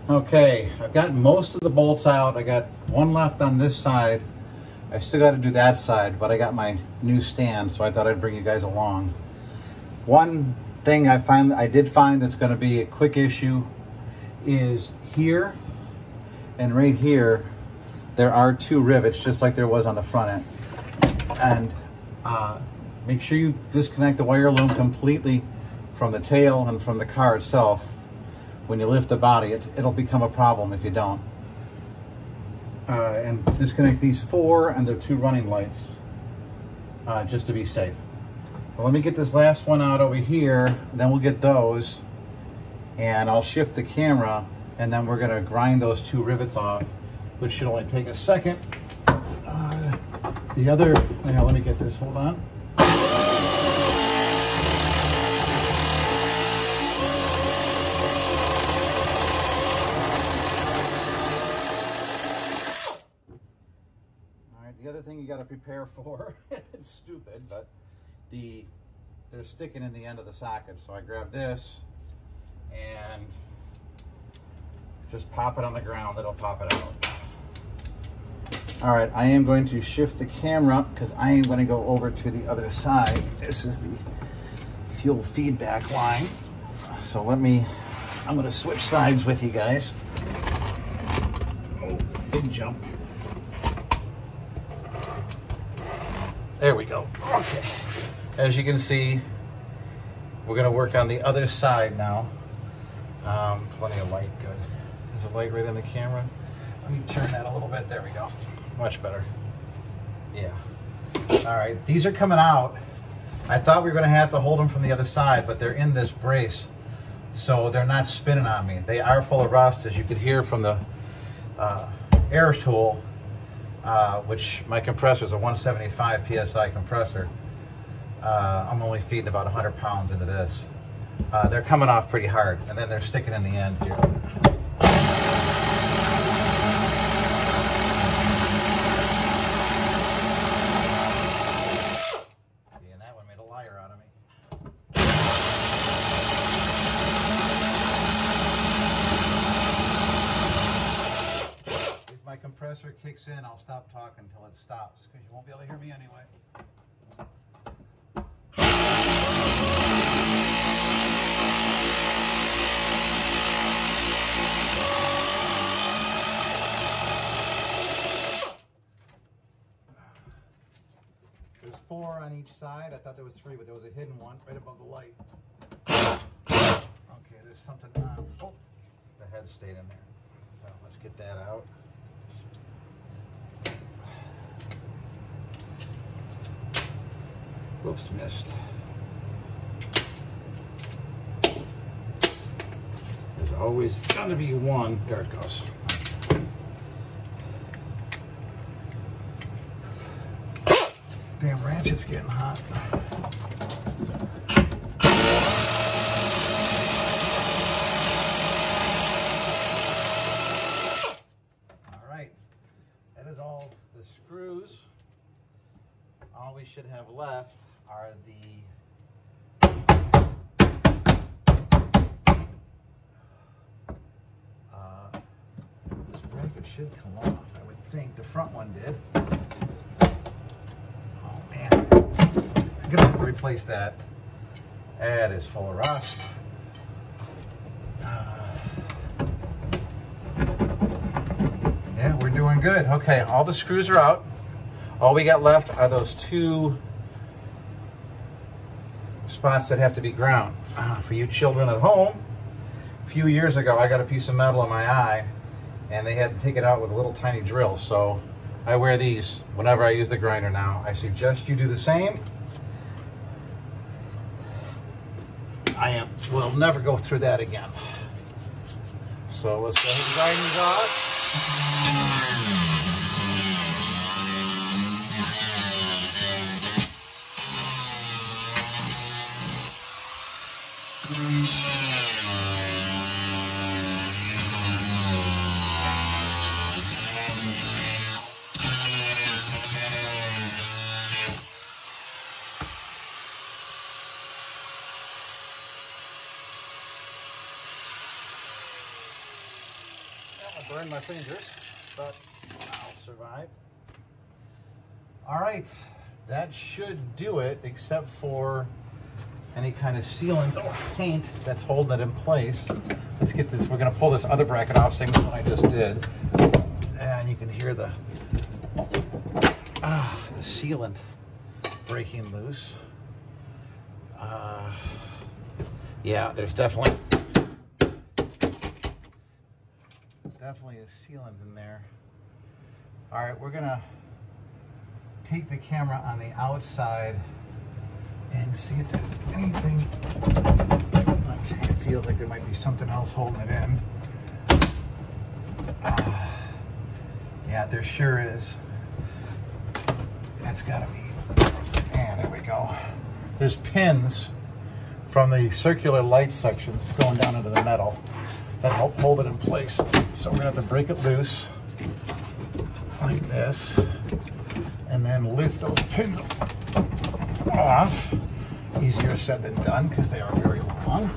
Okay, I've got most of the bolts out. I got one left on this side. I still got to do that side, but I got my new stand, so I thought I'd bring you guys along. One thing I did find that's going to be a quick issue is here and right here. There are two rivets, just like there was on the front end. And make sure you disconnect the wire loom completely from the tail and from the car itself. When you lift the body, it'll become a problem if you don't. And disconnect these four and the two running lights, just to be safe. So let me get this last one out over here, then we'll get those, and I'll shift the camera, and then we're gonna grind those two rivets off, which should only take a second. The other, now let me get this, hold on. The other thing you got to prepare for, it's stupid, but they're sticking in the end of the socket. So I grab this and just pop it on the ground. It'll pop it out. All right, I am going to shift the camera because I am going to go over to the other side. This is the fuel feedback line. So I'm going to switch sides with you guys. Oh, big jump. There we go. Okay. As you can see, we're going to work on the other side now. Plenty of light, good. There's a light right in the camera. Let me turn that a little bit. There we go. Much better. Yeah. All right. These are coming out. I thought we were going to have to hold them from the other side, but they're in this brace, so they're not spinning on me. They are full of rust, as you could hear from the air tool. Which my compressor is a 175 PSI compressor. I'm only feeding about 100 pounds into this. They're coming off pretty hard, and then they're sticking in the end here. See, and that one made a liar out of me. My compressor kicks in, I'll stop talking until it stops, because you won't be able to hear me anyway. There's 4 on each side. I thought there was 3, but there was a hidden one right above the light. Okay, there's something on. Oh, the head stayed in there. So let's get that out. Whoops, missed. There's always gonna be one. There it goes. Damn ratchet's getting hot. All right, that is all the screws. All we should have left are this bracket should come off. I would think the front one did. Oh man, I'm gonna have to replace that. That is full of rust. Yeah, we're doing good. Okay, all the screws are out. All we got left are those 2 spots that have to be ground. For you children at home, a few years ago I got a piece of metal in my eye and they had to take it out with a little tiny drill, so I wear these whenever I use the grinder now. I suggest you do the same. We'll never go through that again. So let's go ahead and grind these off. I burned my fingers, but I'll survive. All right, that should do it, except for any kind of sealant or paint that's holding it in place. Let's get this, we're gonna pull this other bracket off, same as what I just did. And you can hear the sealant breaking loose. Yeah, there's definitely a sealant in there. All right, we're gonna take the camera on the outside and see if there's anything. Okay, it feels like there might be something else holding it in. Yeah, there sure is. That's gotta be, and there we go. There's pins from the circular light sections going down into the metal that help hold it in place. So we're gonna have to break it loose like this and then lift those pins off. Easier said than done because they are very long.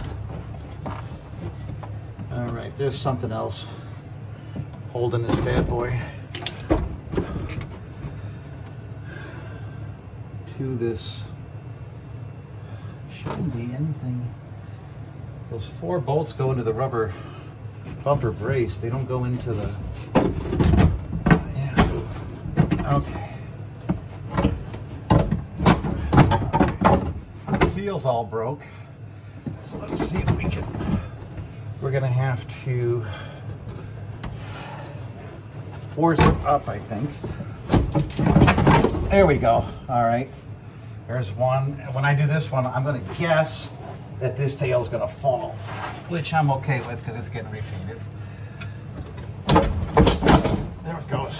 All right, there's something else holding this bad boy to this. Shouldn't be anything. Those 4 bolts go into the rubber bumper brace. They don't go into the, yeah, okay. The seal's all broke. So let's see if we can, we're gonna have to force it up, I think. There we go, all right. There's one. When I do this one, I'm gonna guess that this tail is gonna fall, which I'm okay with because it's getting repainted. There it goes.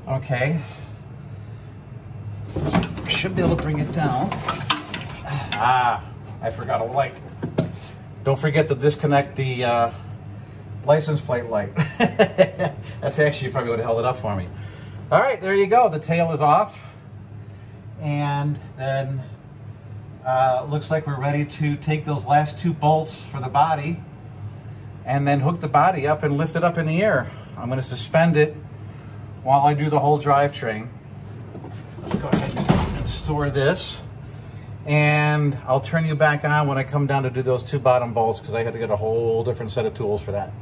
Okay. Should be able to bring it down. Ah, I forgot a light. Don't forget to disconnect the license plate light. That's actually probably what held it up for me. All right, there you go. The tail is off. And then looks like we're ready to take those last 2 bolts for the body and then hook the body up and lift it up in the air. I'm going to suspend it while I do the whole drivetrain. Let's go ahead and store this. And I'll turn you back on when I come down to do those 2 bottom bolts because I had to get a whole different set of tools for that.